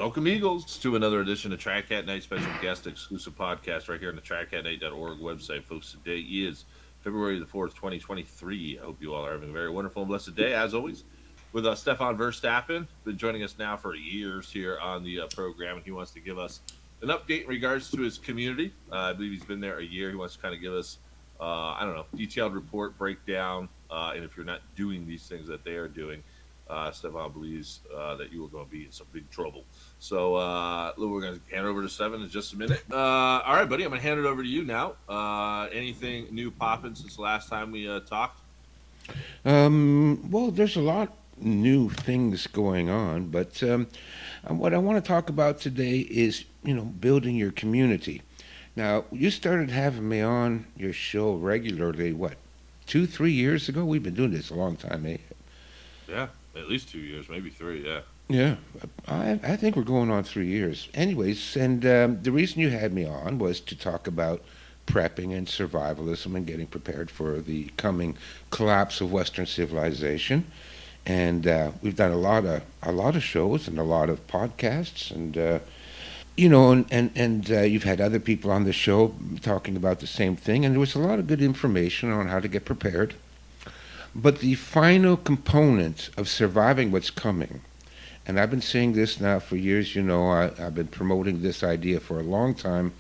Welcome, Eagles, to another edition of Track Hat Night special guest exclusive podcast right here on the trackhatnight.org website. Folks, today is February the 4th, 2023. I hope you all are having a very wonderful and blessed day, as always, with Stefan Verstappen. Been joining us now for years here on the program, and he wants to give us an update in regards to his community. I believe he's been there a year. He wants to kind of give us, detailed report, breakdown, and if you're not doing these things that they are doing, Stefan believes that you are going to be in some big trouble. So we're going to hand over to Stefan in just a minute. All right, buddy, I'm going to hand it over to you now. Anything new popping since the last time we talked? Well, there's a lot new things going on, but what I want to talk about today is, building your community. Now, you started having me on your show regularly, what, 2, 3 years ago? We've been doing this a long time, eh? Yeah, at least 2 years, maybe three. Yeah. Yeah, I think we're going on 3 years. Anyways, and the reason you had me on was to talk about prepping and survivalism and getting prepared for the coming collapse of Western civilization. And we've done a lot of shows and a lot of podcasts, and you've had other people on the show talking about the same thing, and there was a lot of good information on how to get prepared. But the final component of surviving what's coming, and I've been saying this now for years, I've been promoting this idea for a long time,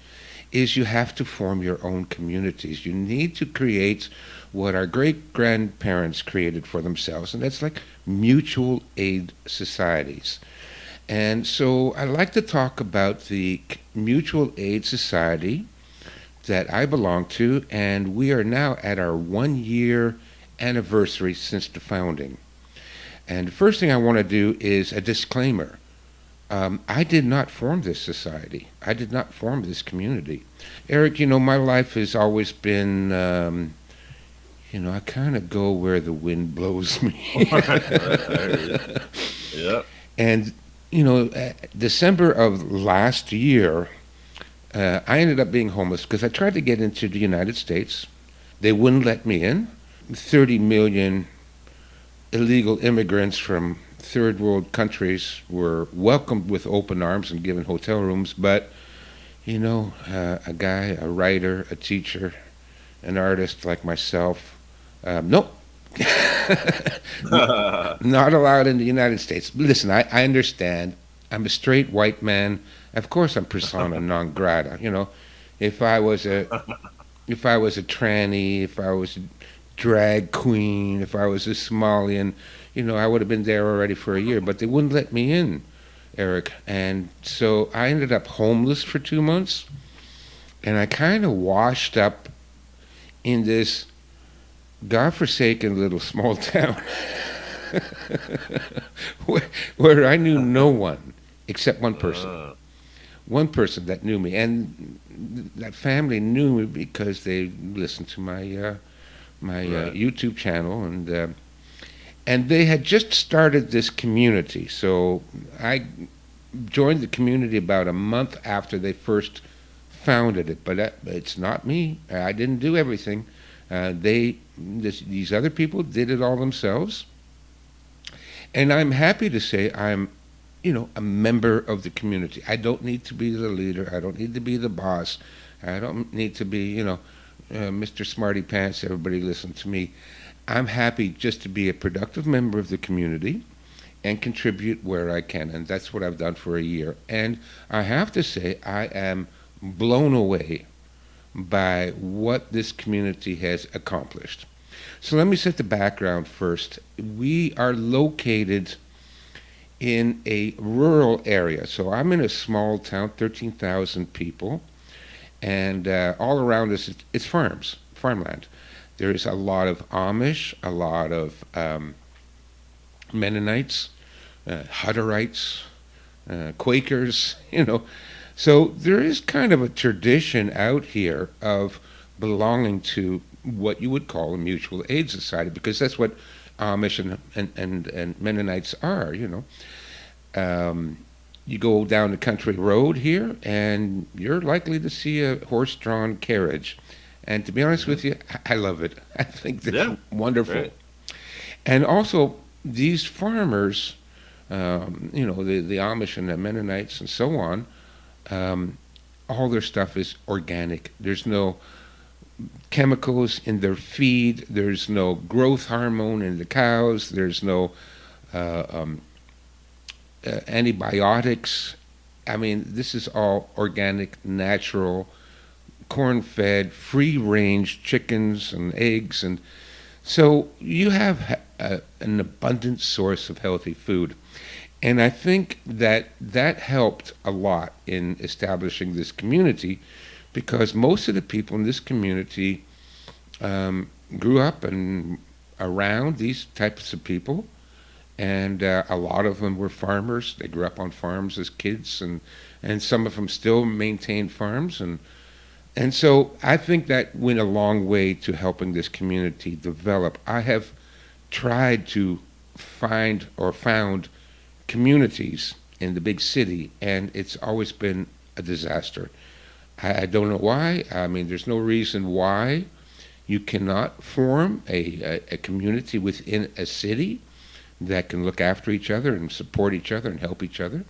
is you have to form your own communities. You need to create what our great grandparents created for themselves, and that's like mutual aid societies. And so I like to talk about the mutual aid society that I belong to, and we are now at our 1 year anniversary since the founding. And the first thing I want to do is a disclaimer. I did not form this society. I did not form this community. Eric, my life has always been, I kind of go where the wind blows me. Yeah. And, December of last year, I ended up being homeless because I tried to get into the United States. They wouldn't let me in. 30 million illegal immigrants from third world countries were welcomed with open arms and given hotel rooms, but a guy, a writer, a teacher, an artist like myself, nope. Not allowed in the United States. Listen, I understand. I'm a straight white man. Of course I'm persona non grata. If I was a tranny, if I was a drag queen, if I was a Somalian, I would have been there already for a year, but they wouldn't let me in, Eric. And so I ended up homeless for 2 months, and I kind of washed up in this godforsaken little small town where I knew no one except one person. One person that knew me, and that family knew me because they listened to my Right. YouTube channel, and they had just started this community. So I joined the community about a month after they first founded it. But it's not me. I didn't do everything. These other people did it all themselves, and I'm happy to say I'm, a member of the community. I don't need to be the leader. I don't need to be the boss. I don't need to be, Mr. Smarty Pants. Everybody listen to me. I'm happy just to be a productive member of the community and contribute where I can, and that's what I've done for a year. And I have to say, I am blown away by what this community has accomplished. So let me set the background first. We are located in a rural area. So I'm in a small town, 13,000 people, and all around us it's farmland. There's a lot of Amish, a lot of Mennonites, Hutterites, Quakers, So there is kind of a tradition out here of belonging to what you would call a mutual aid society, because that's what Amish and Mennonites are. You go down the country road here, and you're likely to see a horse-drawn carriage. And to be honest with you, I love it. I think that's Yeah. wonderful. Right. And also, these farmers the Amish and the Mennonites and so on. Um, all their stuff is organic. There's no chemicals in their feed. There's no growth hormone in the cows. There's no uh, um, antibiotics. I mean, this is all organic, natural, corn-fed, free-range chickens and eggs, and so you have an abundant source of healthy food. And I think that that helped a lot in establishing this community because most of the people in this community grew up and around these types of people, and a lot of them were farmers. They grew up on farms as kids, and some of them still maintain farms, and so I think that went a long way to helping this community develop. I have tried to find or found communities in the big city, and it's always been a disaster. I don't know why. I mean, there's no reason why you cannot form a community within a city that can look after each other and support each other and help each other.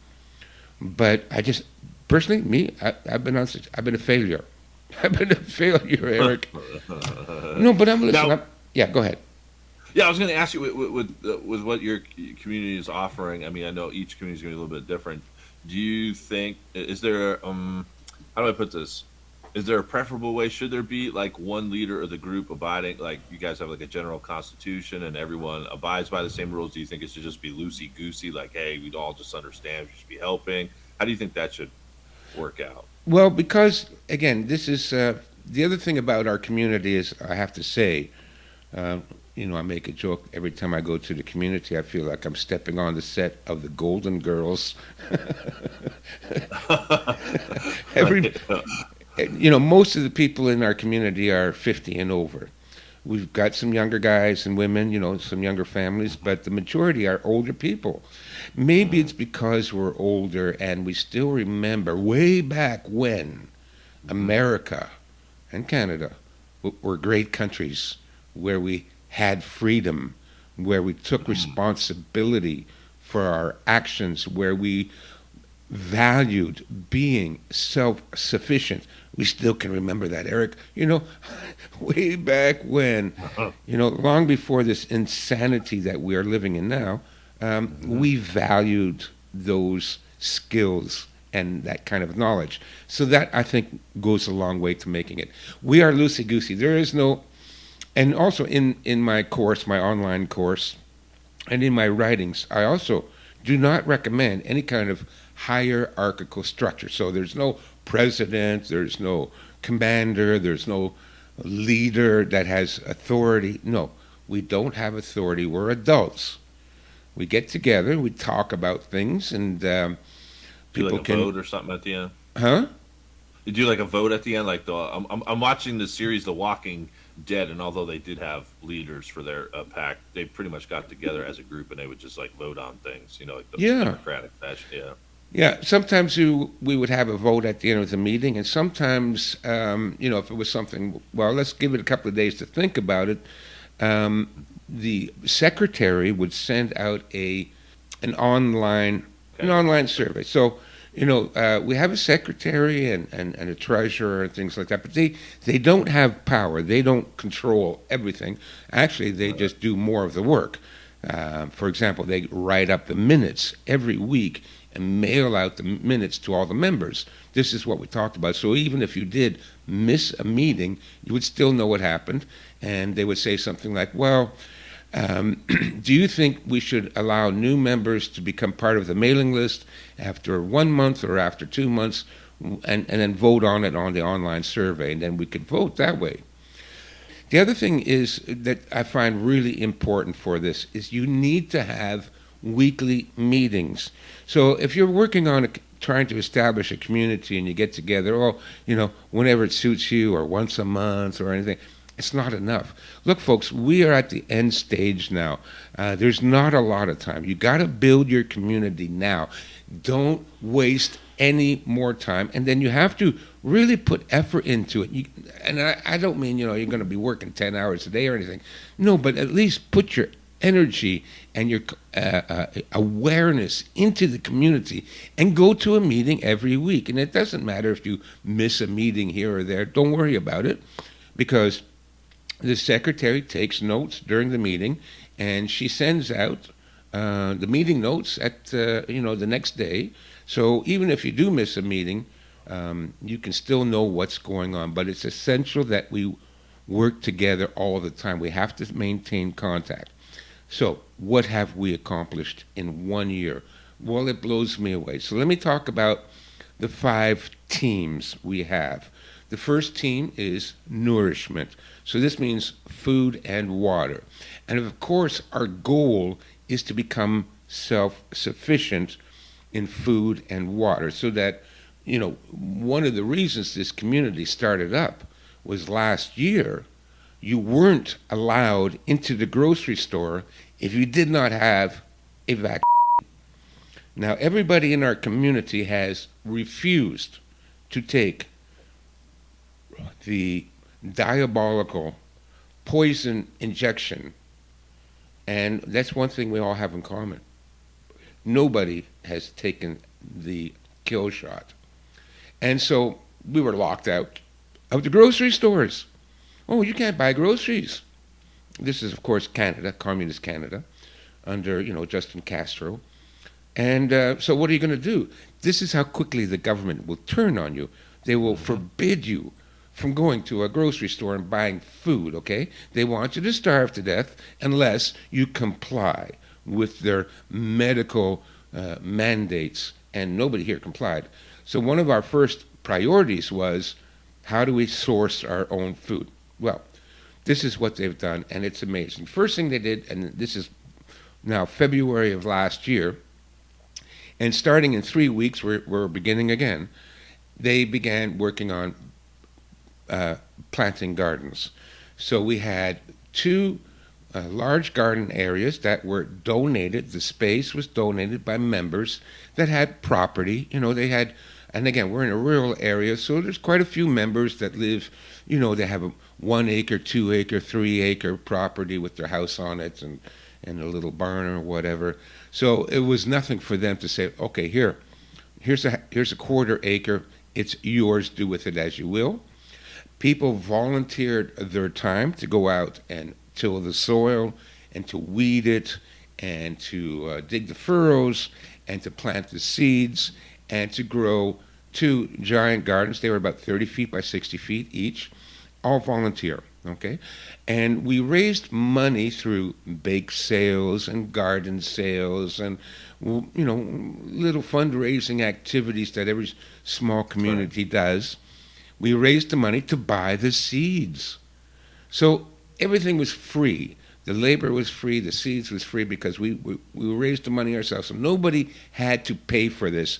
But I just, personally, I've been a failure. I've been a failure, Eric. No, but I'm listening. Now, Yeah, go ahead. yeah, I was going to ask you with what your community is offering. I mean, I know each community is going to be a little bit different. Do you think is there how do I put this? Is there a preferable way? Should there be like one leader of the group abiding? Like you guys have like a general constitution and everyone abides by the same rules. Do you think it should just be loosey goosey? Like, hey, we'd all just understand. We should be helping. How do you think that should work out? Well, because again, this is the other thing about our community is I have to say, uh, I make a joke every time I go to the community. I feel like I'm stepping on the set of the Golden Girls. every, Most of the people in our community are 50 and over. We've got some younger guys and women, some younger families, but the majority are older people. Maybe it's because we're older and we still remember way back when America and Canada were great countries where we had freedom, where we took responsibility for our actions, where we valued being self-sufficient. We still can remember that, Eric. Way back when, long before this insanity that we are living in now, we valued those skills and that kind of knowledge. So that, I think, goes a long way to making it. We are loosey-goosey. There is no... And also in my course, my online course, and in my writings, I also do not recommend any kind of hierarchical structure. So there's no president, there's no commander, there's no leader that has authority. No, we don't have authority. We're adults. We get together, we talk about things, and Do people like a can... vote or something at the end? Huh? You do like a vote at the end, like I'm watching the series The Walking Dead, and although they did have leaders for their pack, they pretty much got together as a group and they would just like vote on things, like the Yeah. democratic fashion. Yeah. Yeah, sometimes we would have a vote at the end of the meeting, and sometimes, if it was something, well, let's give it a couple of days to think about it. The secretary would send out an online Okay. survey. So, we have a secretary and a treasurer and things like that, but they don't have power. They don't control everything. Actually, they just do more of the work. For example, they write up the minutes every week and mail out the minutes to all the members. This is what we talked about. So even if you did miss a meeting, you would still know what happened, and they would say something like, well, do you think we should allow new members to become part of the mailing list after 1 month or after 2 months, and then vote on it on the online survey, and then we could vote that way. The other thing is that I find really important for this is you need to have weekly meetings. So if you're working on trying to establish a community and you get together, whenever it suits you or once a month or anything, it's not enough. Look, folks, we are at the end stage now. There's not a lot of time. You got to build your community now. Don't waste any more time. And then you have to really put effort into it. I don't mean, you're going to be working 10 hours a day or anything. No, but at least put your energy and your awareness into the community and go to a meeting every week. And it doesn't matter if you miss a meeting here or there. Don't worry about it, because the secretary takes notes during the meeting, and she sends out the meeting notes at the next day. So even if you do miss a meeting, you can still know what's going on. But it's essential that we work together all the time. We have to maintain contact. So what have we accomplished in 1 year? Well, it blows me away. So let me talk about the 5 teams we have. The first team is Nourishment. So this means food and water. And of course, our goal is to become self-sufficient in food and water, so that, one of the reasons this community started up was last year, you weren't allowed into the grocery store if you did not have a vaccine. Now, everybody in our community has refused to take the diabolical poison injection, and that's one thing we all have in common. Nobody has taken the kill shot. And so we were locked out of the grocery stores. Oh, you can't buy groceries. This is, of course, Canada, communist Canada, under, Justin Castro. And so what are you going to do? This is how quickly the government will turn on you. They will forbid you from going to a grocery store and buying food, okay? They want you to starve to death unless you comply with their medical mandates, and nobody here complied. So one of our first priorities was, how do we source our own food? Well, this is what they've done, and it's amazing. First thing they did, and this is now February of last year, and starting in 3 weeks, we're beginning again, they began working on planting gardens. So we had 2 large garden areas that were donated. The space was donated by members that had property. They had, and again, we're in a rural area, so there's quite a few members that live, they have a 1 acre, 2 acre, 3 acre property with their house on it and a little barn or whatever. So it was nothing for them to say, okay, here's a quarter acre, it's yours, do with it as you will. People volunteered their time to go out and till the soil and to weed it and to dig the furrows and to plant the seeds and to grow 2 giant gardens. They were about 30 feet by 60 feet each, all volunteer, okay? And we raised money through bake sales and garden sales and, little fundraising activities that every small community does. We raised the money to buy the seeds. So everything was free. The labor was free, the seeds was free, because we raised the money ourselves. So nobody had to pay for this.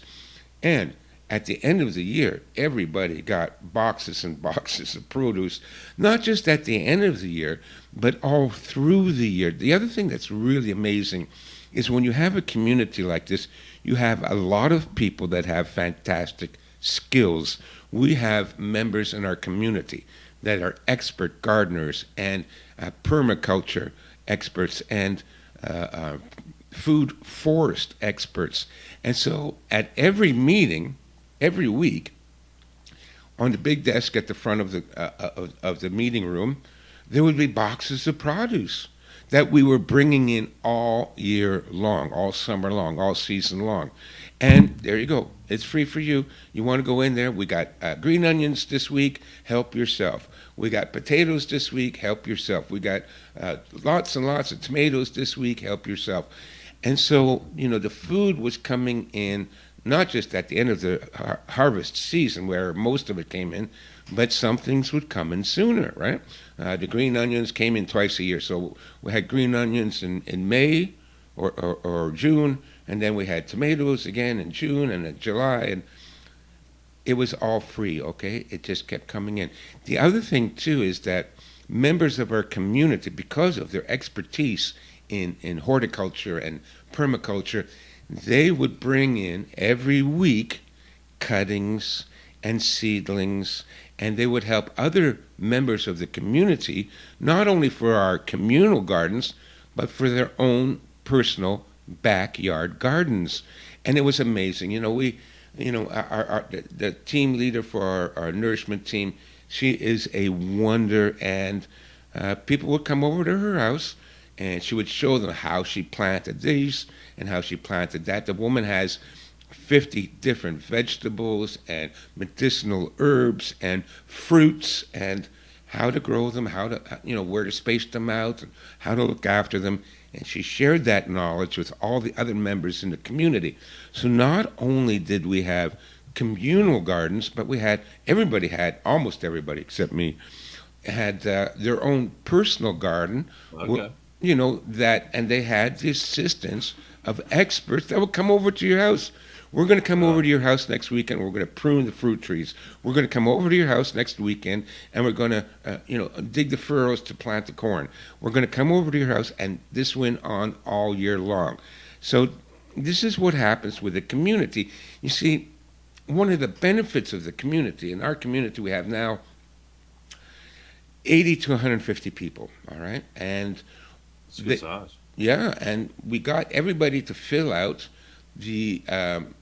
And at the end of the year, everybody got boxes and boxes of produce, not just at the end of the year, but all through the year. The other thing that's really amazing is when you have a community like this, you have a lot of people that have fantastic skills. We have members in our community that are expert gardeners and permaculture experts and food forest experts. And so at every meeting, every week, on the big desk at the front of the meeting room, there would be boxes of produce that we were bringing in all year long, all summer long, all season long. And there you go. It's free for you. You want to go in there? We got green onions this week. Help yourself. We got potatoes this week. Help yourself. We got lots and lots of tomatoes this week. Help yourself. And so, the food was coming in not just at the end of the harvest season where most of it came in, but some things would come in sooner, right? The green onions came in twice a year. So we had green onions in May or June, and then we had tomatoes again in June and in July, and it was all free, okay? It just kept coming in. The other thing, too, is that members of our community, because of their expertise in horticulture and permaculture, they would bring in every week cuttings and seedlings, and they would help other members of the community, not only for our communal gardens, but for their own personal backyard gardens. And it was amazing. The team leader for our nourishment team, she is a wonder, and people would come over to her house, and she would show them how she planted these and how she planted that. The woman has 50 different vegetables and medicinal herbs and fruits and how to grow them, how to, where to space them out, and how to look after them. And she shared that knowledge with all the other members in the community. So not only did we have communal gardens, but almost everybody except me, had their own personal garden. Okay. And they had the assistance of experts that would come over to your house. We're going to come over to your house next weekend. We're going to prune the fruit trees. We're going to come over to your house next weekend, and we're going to, dig the furrows to plant the corn. We're going to come over to your house, and this went on all year long. So this is what happens with a community. You see, one of the benefits of the community, in our community we have now 80 to 150 people, all right? And It's a good size. yeah, and we got everybody to fill out the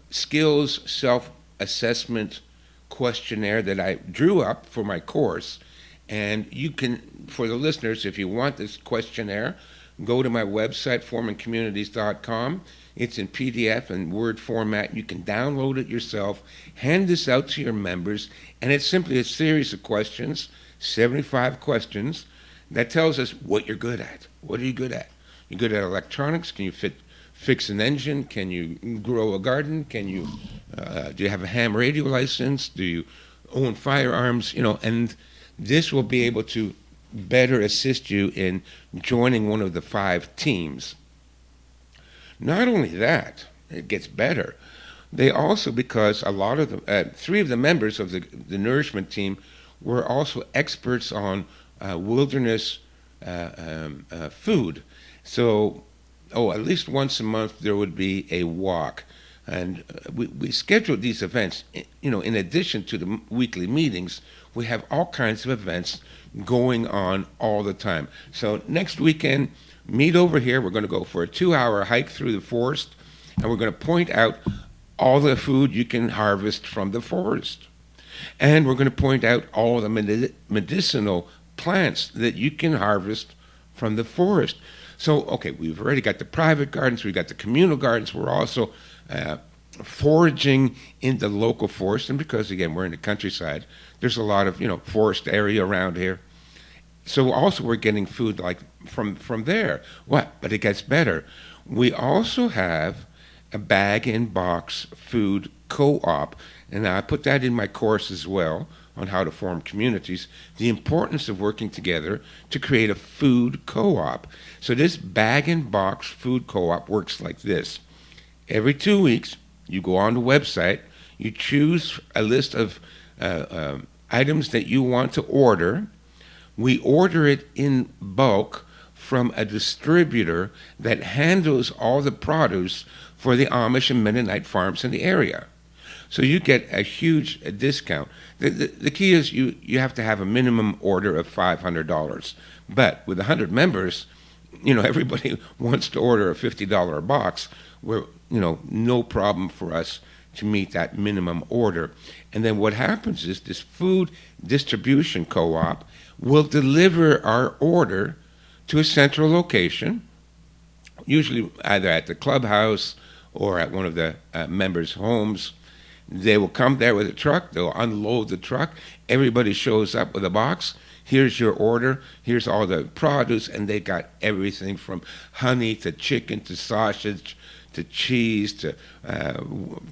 skills self-assessment questionnaire that I drew up for my course. And you can, for the listeners, if you want this questionnaire, go to my website, foremancommunities.com. It's in PDF and Word format. You can download it yourself, hand this out to your members, and it's simply a series of questions, 75 questions, that tells us what you're good at. What are you good at? You're good at electronics? Can you fix an engine? Can you grow a garden? Can you do you have a ham radio license? Do you own firearms? And this will be able to better assist you in joining one of the 5 teams. Not only that, it gets better. They also, because a lot of the 3 of the members of the nourishment team were also experts on wilderness food. So at least once a month there would be a walk. And we scheduled these events, in addition to the weekly meetings, we have all kinds of events going on all the time. So next weekend, meet over here. We're going to go for a 2-hour hike through the forest, and we're going to point out all the food you can harvest from the forest. And we're going to point out all the medicinal plants that you can harvest from the forest. So, okay, we've already got the private gardens, we've got the communal gardens, we're also foraging in the local forest, and because, again, we're in the countryside, there's a lot of, forest area around here. So also we're getting food like from there. But it gets better. We also have a bag-in-box food co-op, and I put that in my course as well on how to form communities, the importance of working together to create a food co-op. So this bag-in-box food co-op works like this. Every 2 weeks, you go on the website, you choose a list of items that you want to order. We order it in bulk from a distributor that handles all the produce for the Amish and Mennonite farms in the area. So you get a huge discount. The key is you have to have a minimum order of $500. But with 100 members, everybody wants to order a $50 box. Where no problem for us to meet that minimum order. And then what happens is this food distribution co-op will deliver our order to a central location, usually either at the clubhouse or at one of the members' homes. They will come there with a truck, they'll unload the truck, everybody shows up with a box, here's your order, here's all the produce, and they got everything from honey to chicken to sausage to cheese to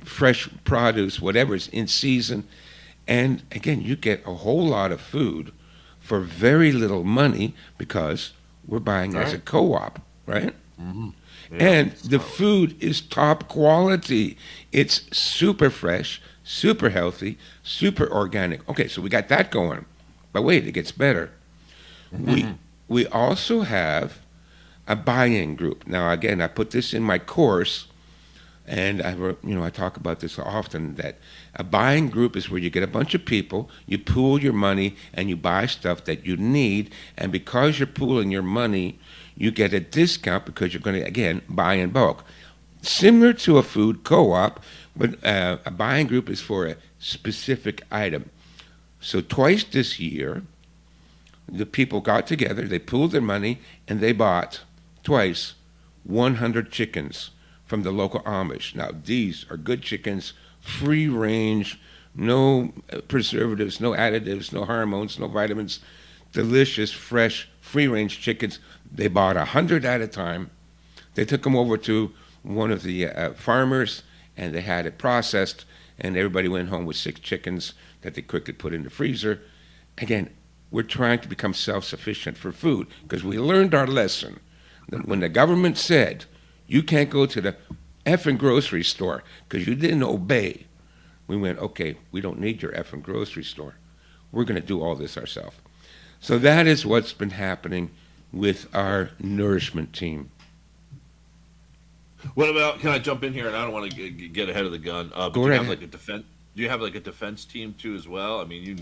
fresh produce, whatever's in season. And again, you get a whole lot of food for very little money because we're buying as a co-op, right? Mm-hmm. Yeah, and the food is top quality. It's super fresh, super healthy, super organic. Okay, so we got that going. But wait, it gets better. Mm-hmm. We also have a buy-in group. Now, again, I put this in my course, and I talk about this often, that a buying group is where you get a bunch of people, you pool your money, and you buy stuff that you need, and because you're pooling your money, you get a discount because you're going to, again, buy in bulk. Similar to a food co-op, but a buying group is for a specific item. So twice this year, the people got together, they pooled their money, and they bought twice 100 chickens from the local Amish. Now, these are good chickens, free range, no preservatives, no additives, no hormones, no vitamins, delicious, fresh, free range chickens. They bought 100 at a time. They took them over to one of the farmers, and they had it processed, and everybody went home with 6 chickens that they quickly put in the freezer. Again, we're trying to become self-sufficient for food because we learned our lesson. That when the government said, you can't go to the effing grocery store because you didn't obey, we went, okay, we don't need your effing grocery store. We're going to do all this ourselves. So that is what's been happening with our nourishment team. What about? Can I jump in here? And I don't want to get ahead of the gun. But Go do you right have ahead. like a defense? Do you have like a defense team too as well? I mean,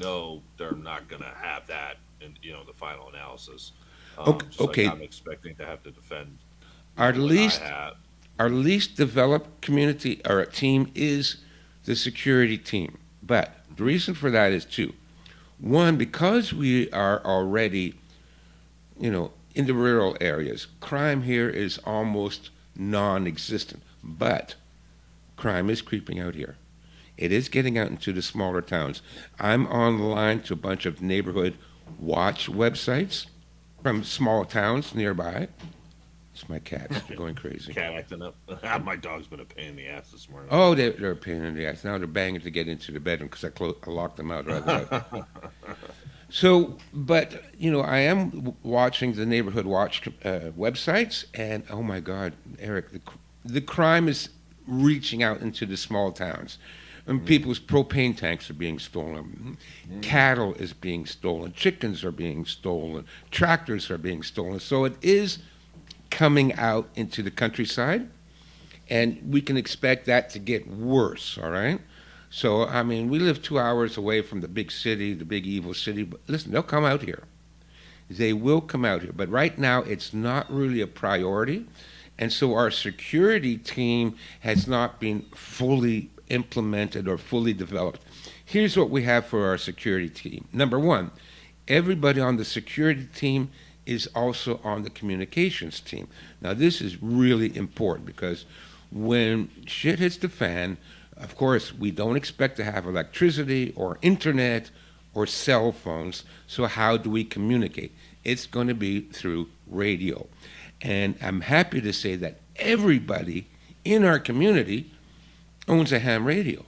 they're not going to have that in the final analysis. Just like Okay, I'm expecting to have to defend our what I least have. our least developed community or team is the security team. But the reason for that is two. One, because we are already, in the rural areas, crime here is almost non-existent. But crime is creeping out here. It is getting out into the smaller towns. I'm online to a bunch of neighborhood watch websites from small towns nearby. It's my cats. They're going crazy. Cat acting up. My dog's been a pain in the ass this morning. Oh, they're a pain in the ass. Now they're banging to get into the bedroom because I locked them out rather than. So, but, I am watching the neighborhood watch websites, and oh my God, Eric, the crime is reaching out into the small towns. And people's propane tanks are being stolen. Cattle is being stolen. Chickens are being stolen. Tractors are being stolen. So it is coming out into the countryside, and we can expect that to get worse, all right? So, I mean, we live 2 hours away from the big city, the big evil city, but listen, they'll come out here. They will come out here. But right now, it's not really a priority, and so our security team has not been fully implemented or fully developed. Here's what we have for our security team. Number one, everybody on the security team is also on the communications team. Now, this is really important because when shit hits the fan, of course, we don't expect to have electricity or internet or cell phones. So how do we communicate? It's going to be through radio. And I'm happy to say that everybody in our community owns a ham radio.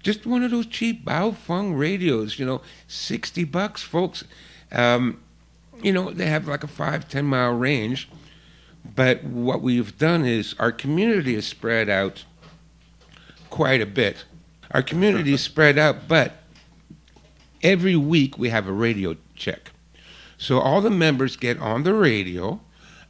Just one of those cheap Baofeng radios, $60, folks. They have like a 5-10 mile range. But what we've done is our community is spread out quite a bit. Our community is spread out, but every week we have a radio check. So all the members get on the radio,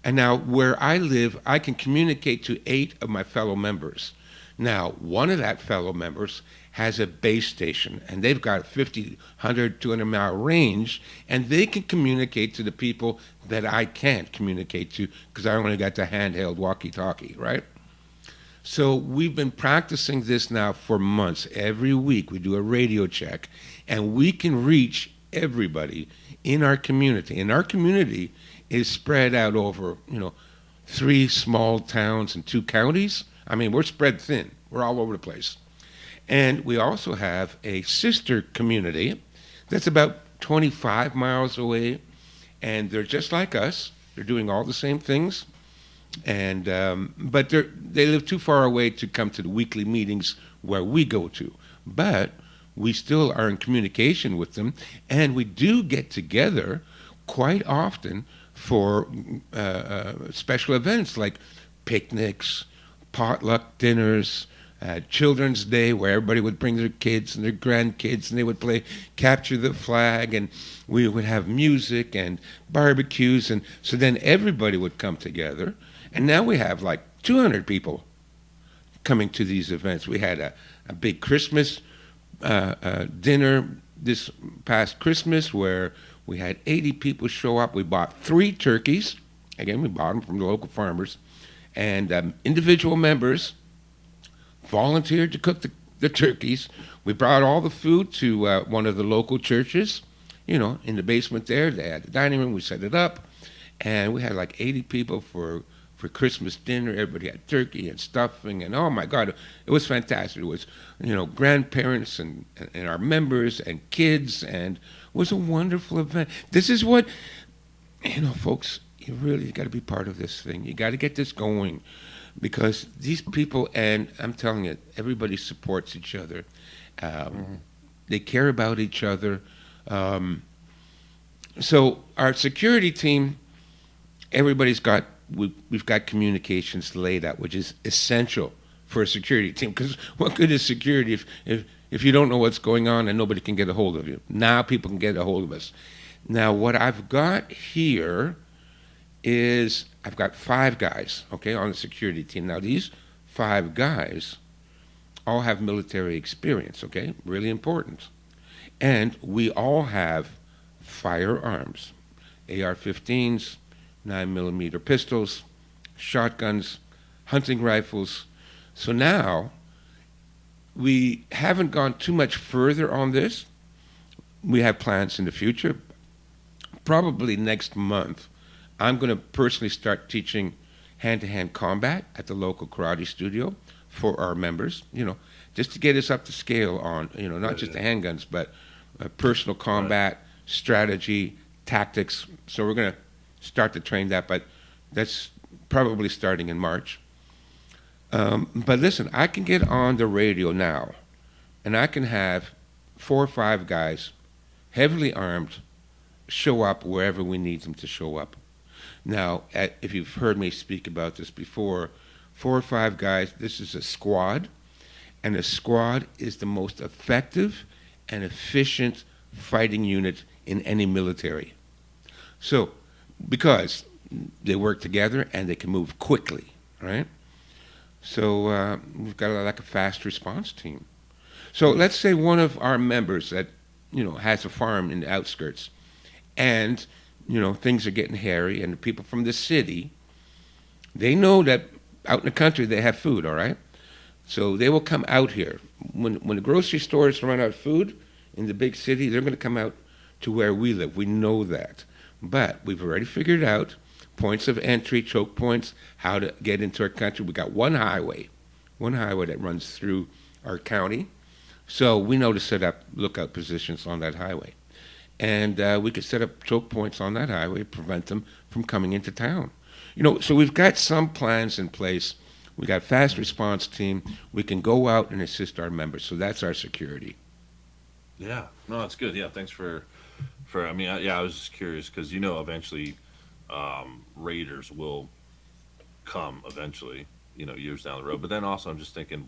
and now where I live, I can communicate to 8 of my fellow members. Now, one of that fellow members has a base station, and they've got a 50, 100, 200-mile range, and they can communicate to the people that I can't communicate to because I only got the handheld walkie-talkie, right? So we've been practicing this now for months. Every week we do a radio check, and we can reach everybody in our community. And our community is spread out over, 3 small towns and 2 counties. I mean, we're spread thin. We're all over the place. And we also have a sister community that's about 25 miles away, and they're just like us. They're doing all the same things, and but they live too far away to come to the weekly meetings where we go to. But we still are in communication with them, and we do get together quite often for special events like picnics, potluck dinners, Children's Day, where everybody would bring their kids and their grandkids, and they would play Capture the Flag, and we would have music and barbecues, and so then everybody would come together. And now we have like 200 people coming to these events. We had a big Christmas dinner this past Christmas where we had 80 people show up. We bought 3 turkeys, Again, we bought them from the local farmers, and individual members volunteered to cook the turkeys. We brought all the food to one of the local churches, in the basement there. They had the dining room. We set it up, and we had like 80 people for Christmas dinner. Everybody had turkey and stuffing, and oh my God, it was fantastic. It was, grandparents and our members and kids, and it was a wonderful event. This is what, folks, you really got to be part of this thing. You got to get this going because these people, and I'm telling you, everybody supports each other. They care about each other. So our security team, we've got communications laid out, which is essential for a security team. Because what good is security if you don't know what's going on and nobody can get a hold of you? Now people can get a hold of us. Now what I've got here is I've got 5 guys, okay, on the security team. Now these 5 guys all have military experience, okay, really important. And we all have firearms, AR-15s, 9mm pistols, shotguns, hunting rifles. So now we haven't gone too much further on this. We have plans in the future. Probably next month, I'm going to personally start teaching hand-to-hand combat at the local karate studio for our members, just to get us up to scale on, not just the handguns, but personal combat, strategy, tactics. So we're going to start to train that, but that's probably starting in March. But listen, I can get on the radio now, and I can have 4 or 5 guys, heavily armed, show up wherever we need them to show up. Now, if you've heard me speak about this before, 4 or 5 guys, this is a squad, and a squad is the most effective and efficient fighting unit in any military. So, because they work together and they can move quickly, right? So we've got like a fast response team. So let's say one of our members that, has a farm in the outskirts, and, things are getting hairy, and the people from the city, they know that out in the country they have food, all right? So they will come out here. When the grocery stores run out of food in the big city, they're going to come out to where we live. We know that. But we've already figured out points of entry, choke points, how to get into our country. We got one highway that runs through our county. So we know to set up lookout positions on that highway. And we could set up choke points on that highway, prevent them from coming into town. So we've got some plans in place. We got fast response team. We can go out and assist our members. So that's our security. Yeah, no, that's good. Yeah, thanks for. I was just curious because eventually, raiders will come eventually. Years down the road. But then also, I'm just thinking,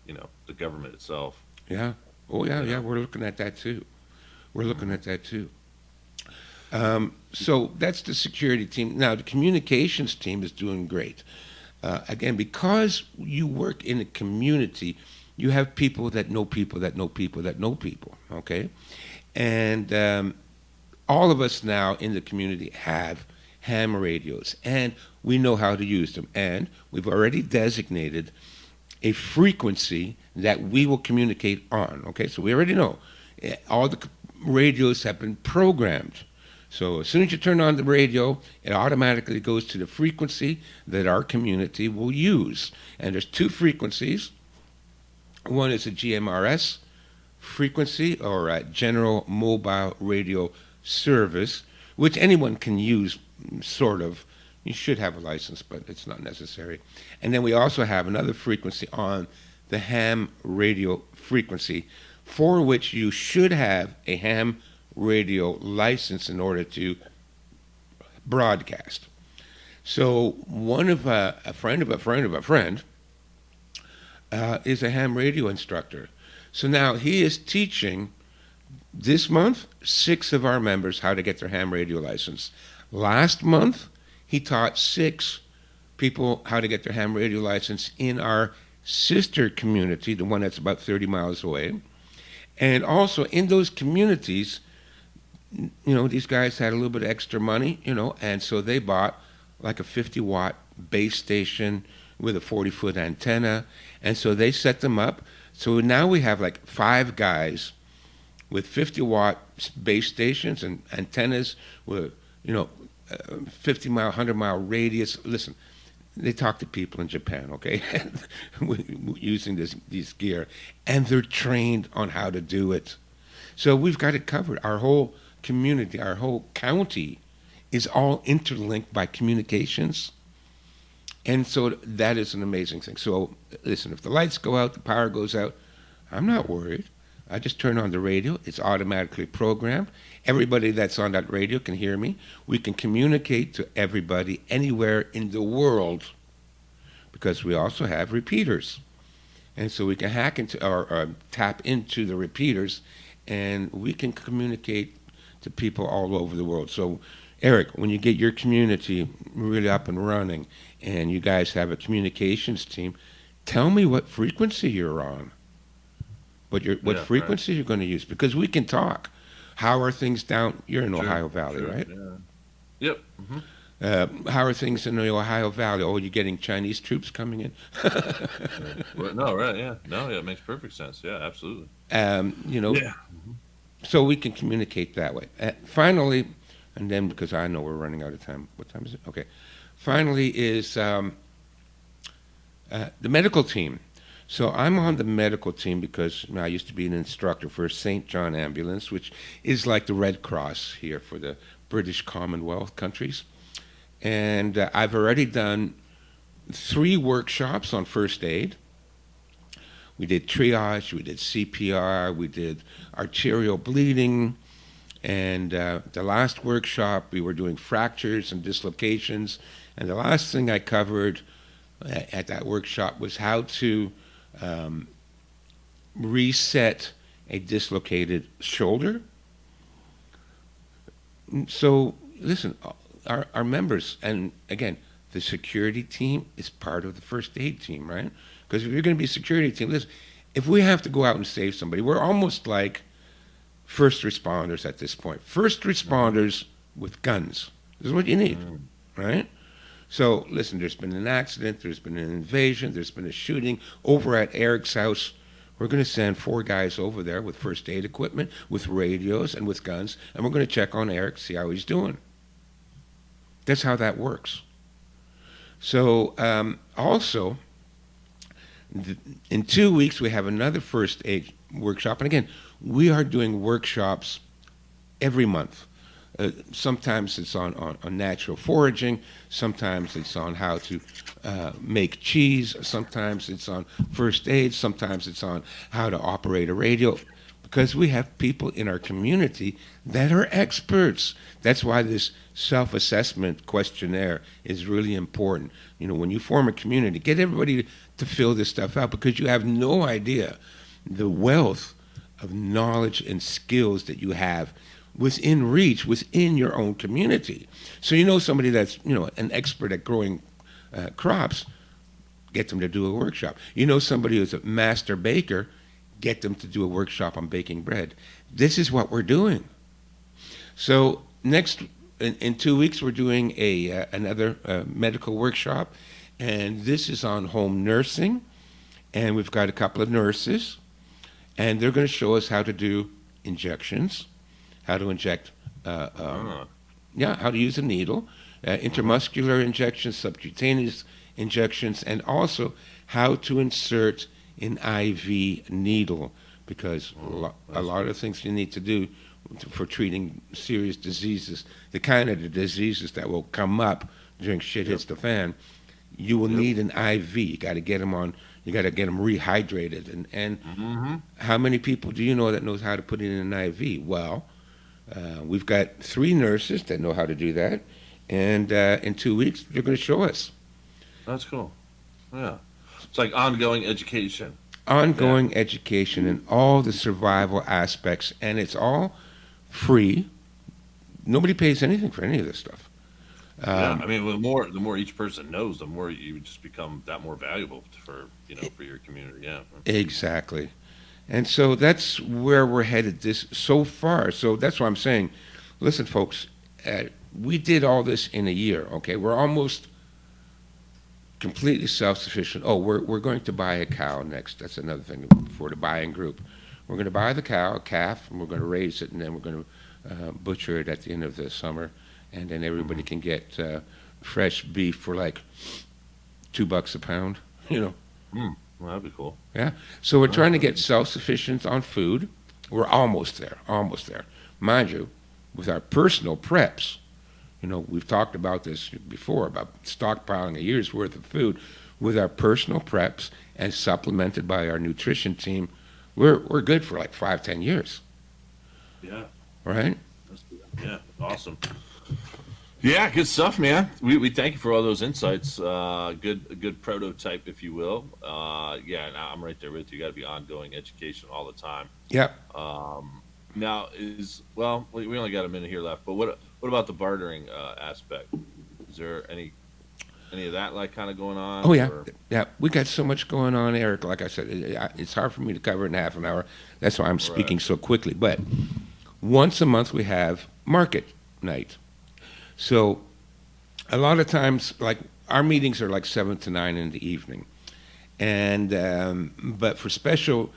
the government itself. Yeah. Oh yeah, yeah. We're looking at that too. So that's the security team. Now the communications team is doing great. Again, because you work in a community, you have people that know people that know people that know people. Okay, and all of us now in the community have ham radios, and we know how to use them. And we've already designated a frequency that we will communicate on. Okay, so we already know all the radios have been programmed. So as soon as you turn on the radio, it automatically goes to the frequency that our community will use. And there's 2 frequencies. One is a GMRS frequency, or a General Mobile Radio Service, which anyone can use, sort of. You should have a license, but it's not necessary. And then we also have another frequency on the ham radio frequency, for which you should have a ham radio license in order to broadcast. So one of a friend of a friend of a friend is a ham radio instructor. So now he is teaching this month 6 of our members how to get their ham radio license. Last month he taught 6 people how to get their ham radio license in our sister community, the one that's about 30 miles away. And also in those communities, these guys had a little bit of extra money, and so they bought like a 50-watt base station with a 40-foot antenna. And so they set them up. So now we have like 5 guys with 50-watt base stations and antennas with, 50-mile, 100-mile radius. Listen, they talk to people in Japan, okay, using these gear, and they're trained on how to do it. So we've got it covered. Our whole community, our whole county is all interlinked by communications. And so that is an amazing thing. So listen, if the lights go out, the power goes out, I'm not worried. I just turn on the radio. It's automatically programmed. Everybody that's on that radio can hear me. We can communicate to everybody anywhere in the world because we also have repeaters. And so we can hack into or tap into the repeaters and we can communicate to people all over the world. So, Eric, when you get your community really up and running and you guys have a communications team, tell me what frequency you're on. What frequency you're going to use, because we can talk. How are things down? You're in Ohio Valley, right? Yeah. Yep. How are things in the Ohio Valley? Oh, you're getting Chinese troops coming in? Well, no, right? Yeah. No, yeah, it makes perfect sense. Yeah, absolutely. Yeah. So we can communicate that way. Finally, and then because I know we're running out of time. What time is it? Okay. Finally is the medical team. So I'm on the medical team because I used to be an instructor for St. John Ambulance, which is like the Red Cross here for the British Commonwealth countries. And I've already done 3 workshops on first aid. We did triage, we did CPR, we did arterial bleeding, and the last workshop we were doing fractures and dislocations. And the last thing I covered at that workshop was how to reset a dislocated shoulder. So listen, our members, and again, the security team is part of the first aid team, right? Because if you're going to be a security team, listen, if we have to go out and save somebody, we're almost like first responders at this point. First responders with guns. This is what you need, right? So listen, there's been an accident, there's been an invasion, there's been a shooting over at Eric's house. We're going to send 4 guys over there with first aid equipment, with radios, and with guns, and we're going to check on Eric, see how he's doing. That's how that works. So also, in 2 weeks, we have another first aid workshop. And again, we are doing workshops every month. Sometimes it's on natural foraging. Sometimes it's on how to make cheese. Sometimes it's on first aid. Sometimes it's on how to operate a radio. Because we have people in our community that are experts. That's why this self-assessment questionnaire is really important. When you form a community, get everybody to fill this stuff out because you have no idea the wealth of knowledge and skills that you have within reach, within your own community. So somebody that's, an expert at growing crops, get them to do a workshop. Somebody who's a master baker, get them to do a workshop on baking bread. This is what we're doing. So next, in 2 weeks, we're doing another medical workshop, and this is on home nursing, and we've got a couple of nurses, and they're going to show us how to do injections, how to inject, how to use a needle, intramuscular injections, subcutaneous injections, and also how to insert an IV needle, because a lot of things you need to do for treating serious diseases, the kind of the diseases that will come up during shit hits the fan, you will need an IV. You got to get them on. You got to get them rehydrated. And how many people do you know that knows how to put in an IV? Well, we've got 3 nurses that know how to do that, and in 2 weeks they're going to show us. That's cool. Yeah, it's like ongoing education. Ongoing education and all the survival aspects, and it's all free. Nobody pays anything for any of this stuff. I mean, the more each person knows, the more you just become that more valuable for your community. Yeah, exactly. And so that's where we're headed this so far. So that's why I'm saying, listen, folks, we did all this in a year. Okay, we're almost completely self-sufficient. Oh, we're going to buy a cow next. That's another thing for the buying group. We're going to buy the cow, a calf, and we're going to raise it, and then we're going to butcher it at the end of the summer, and then everybody Mhm. can get fresh beef for like $2 a pound. You know, Well, that'd be cool. yeah. So we're All right, trying to that'd get be- self-sufficient on food. We're almost there, almost there, mind you. With our personal preps, we've talked about this before about stockpiling a year's worth of food. With our personal preps and supplemented by our nutrition team, we're good for like 5, 10 years, Yeah. right? Yeah. Awesome. Yeah, good stuff, man. We thank you for all those insights. Good a good prototype, if you will. Yeah, and I'm right there with you. Got to be ongoing education all the time. Yep. Now is well, we only got a minute here left, but what about the bartering aspect? Is there any of that like kind of going Oh on, yeah, or yeah. We got so much going on, Eric. Like I said, it's hard for me to cover it in half an hour. That's why I'm right? speaking so quickly. But once a month we have market night. So a lot of times, like our meetings are like 7 to 9 in the evening, and but for special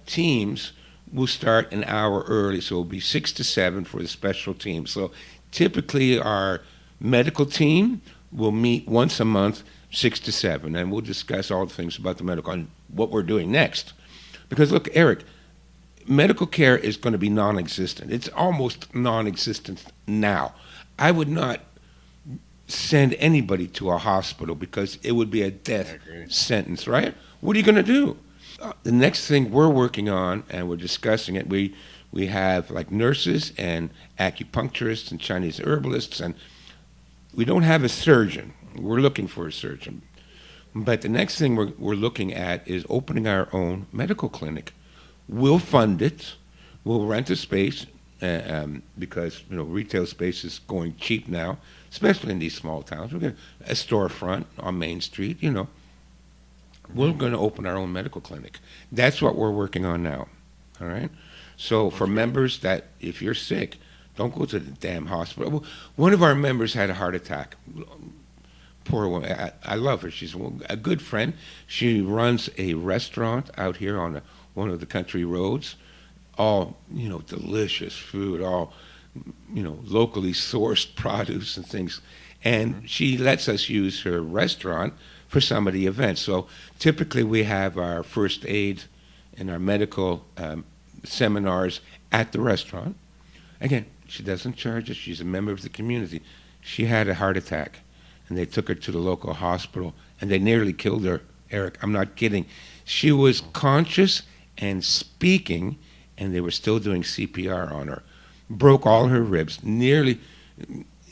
teams, we'll start an hour early. So it'll be 6 to 7 for the special team. So typically, our medical team will meet once a month, 6 to 7, and we'll discuss all the things about the medical and what we're doing next. Because look, Eric, medical care is going to be non-existent. It's almost non-existent now. I would not send anybody to a hospital because it would be a I death agree. sentence, right? What are you going to do? The next thing we're working on, and we're discussing it, we have like nurses and acupuncturists and Chinese herbalists, and we don't have a surgeon. We're looking for a surgeon. But the next thing we're looking at is opening our own medical clinic. We'll fund it. We'll rent a space because retail space is going cheap now, especially in these small towns. We're going to a storefront on Main Street. We're Hmm. going to open our own medical clinic. That's what we're working on now. All right. So for That's great. members that if you're sick, don't go to the damn hospital. Well, one of our members had a heart attack. Poor woman. I love her. She's a good friend. She runs a restaurant out here on one of the country roads. All delicious food. All locally sourced produce and things. And Hmm. she lets us use her restaurant for some of the events. So typically we have our first aid and our medical seminars at the restaurant. Again, she doesn't charge us. She's a member of the community. She had a heart attack, and they took her to the local hospital, and they nearly killed her. Eric, I'm not kidding. She was conscious and speaking, and they were still doing CPR on her. Broke all her ribs. Nearly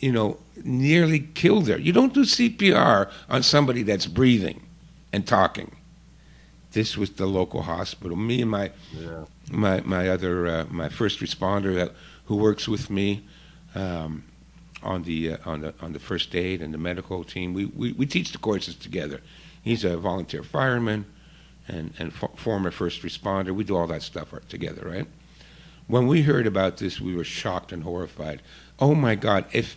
killed her. You don't do CPR on somebody that's breathing and talking. This was the local hospital. Me and Yeah. my first responder who works with me on the first aid and the medical team. We teach the courses together. He's a volunteer fireman and former first responder. We do all that stuff together, right? When we heard about this, we were shocked and horrified. Oh my God! If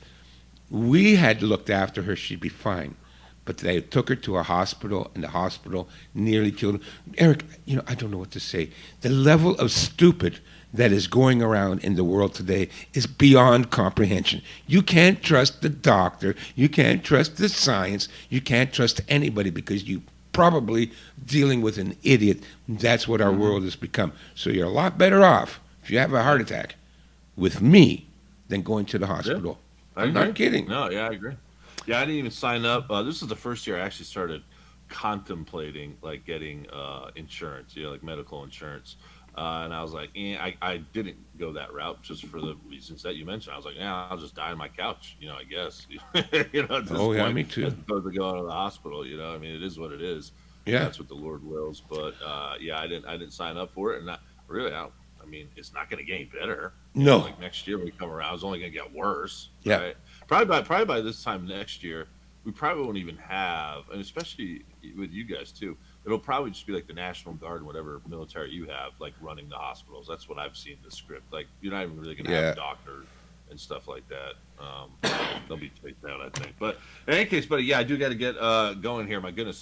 we had looked after her, she'd be fine. But they took her to a hospital, and the hospital nearly killed her. Eric, I don't know what to say. The level of stupid that is going around in the world today is beyond comprehension. You can't trust the doctor. You can't trust the science. You can't trust anybody because you probably dealing with an idiot. That's what our Hmm. world has become. So you're a lot better off if you have a heart attack with me than going to the Yeah, hospital. I I'm not agree. kidding. No, yeah, I agree. Yeah, I didn't even sign up. This is the first year I actually started contemplating like getting insurance, like medical insurance. And I was like, I didn't go that route just for the reasons that you mentioned. I was like, yeah, I'll just die on my couch, I guess, at this Oh yeah, point, me as too. opposed to going to the hospital. I mean, it is what it is. Yeah. That's what the Lord wills. But yeah, I didn't sign up for it, and really, I mean, it's not going to get any better. No. Like next year when we come around, it's only going to get worse, Yeah. right? Probably by this time next year, we probably won't even have, and especially with you guys too, it'll probably just be like the National Guard, whatever military you have, like running the hospitals. That's what I've seen in the script. Like you're not even really going to have Yeah. doctors. and stuff like that. They'll be taken out, I think. But in any case, buddy, yeah, I do got to get going here. My goodness,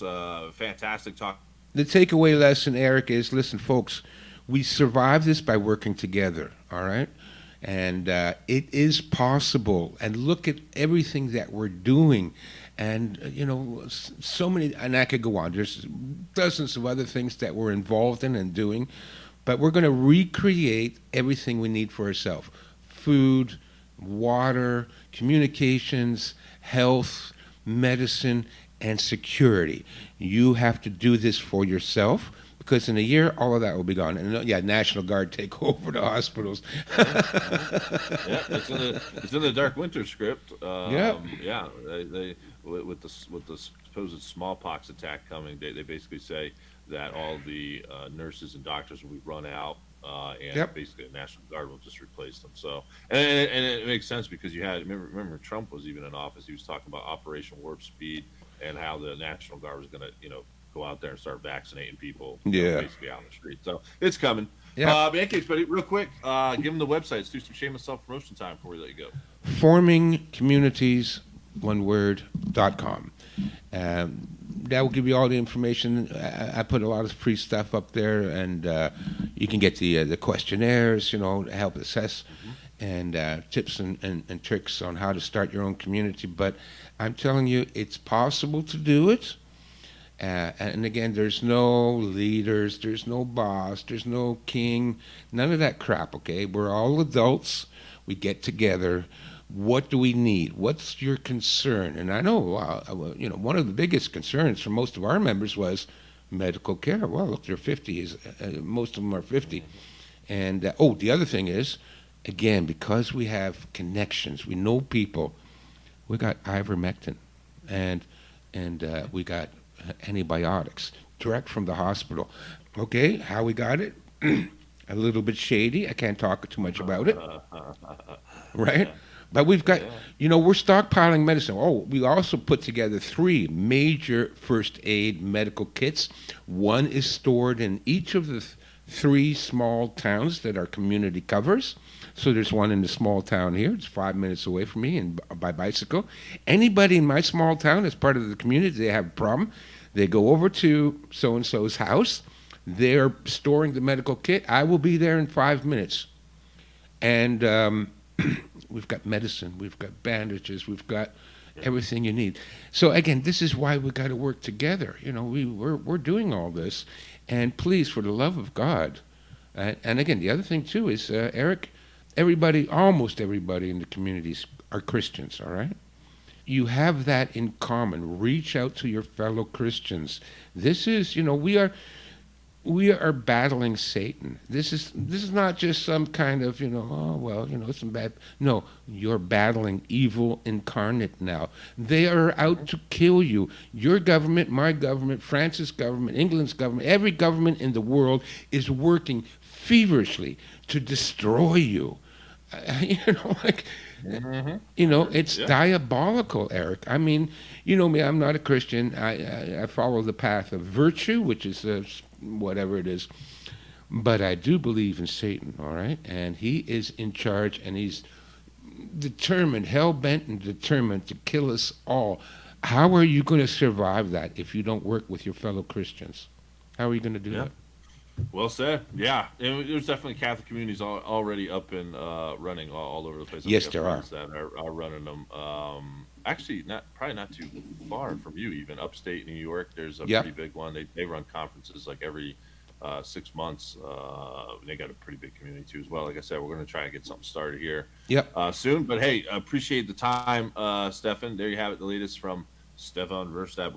fantastic talk. The takeaway lesson, Eric, is listen, folks, we survive this by working together, all right? And it is possible. And look at everything that we're doing. And, so many, and I could go on. There's dozens of other things that we're involved in and doing. But we're going to recreate everything we need for ourselves: food, water, communications, health, medicine, and security. You have to do this for yourself because in a year, all of that will be gone. And yeah, National Guard take over the hospitals. Yeah, it's in the Dark Winter script. Yeah. Yeah, they with the supposed smallpox attack coming, they basically say that all the nurses and doctors will be run out, and Yep. basically the National Guard will just replace them. So, and it makes sense because you had remember Trump was even in office. He was talking about Operation Warp Speed and how the National Guard was going to go out there and start vaccinating people, Yeah. basically out in the street. So it's coming. Yep. But in any case, buddy, real quick, give them the websites. Do some shameless self promotion time before we let you go. Forming communities, one word.com. That will give you all the information. I put a lot of free stuff up there, and you can get the questionnaires, to help assess, and tips and tricks on how to start your own community. But I'm telling you, it's possible to do it. And again, there's no leaders, there's no boss, there's no king, none of that crap, okay? We're all adults. We get together. What do we need? What's your concern? And I know, one of the biggest concerns for most of our members was medical care. Well, look, they're 50. Most of them are 50. And, the other thing is, again, because we have connections, we know people, we got ivermectin, and we got antibiotics direct from the hospital. Okay, how we got it? A little bit shady. I can't talk too much about it, right? But we've got, Yeah. we're stockpiling medicine. Oh, we also put together 3 major first aid medical kits. One is stored in each of the 3 small towns that our community covers. So there's one in the small town here. It's 5 minutes away from me and by bicycle. Anybody in my small town as part of the community, they have a problem. They go over to so-and-so's house. They're storing the medical kit. I will be there in 5 minutes. And we've got medicine. We've got bandages. We've got everything you need. So again, this is why we got to work together. We're doing all this. And please, for the love of God, and again, the other thing too is, Eric, almost everybody in the communities are Christians, all right? You have that in common. Reach out to your fellow Christians. This is, we are battling Satan. This is not just some kind of, some bad. No, you're battling evil incarnate now. They are out to kill you. Your government, my government, France's government, England's government, every government in the world is working feverishly to destroy you. Like, it's Yeah. diabolical, Eric. I mean, you know me, I'm not a Christian. I follow the path of virtue, which is whatever it is. But I do believe in Satan, all right? And he is in charge, and he's determined, hell-bent and determined to kill us all. How are you going to survive that if you don't work with your fellow Christians? How are you going to do Yeah. that? Well said. Yeah, and there's definitely Catholic communities already up and running all over the place. Yes, I've there are. friends that are running them. Actually, probably not too far from you. Even upstate New York, there's a Yep. pretty big one. They run conferences like every 6 months. They got a pretty big community too as well. Like I said, we're going to try and get something started here Yep. soon. But hey, appreciate the time, Stefan. There you have it. The latest from Stefan Verstappen.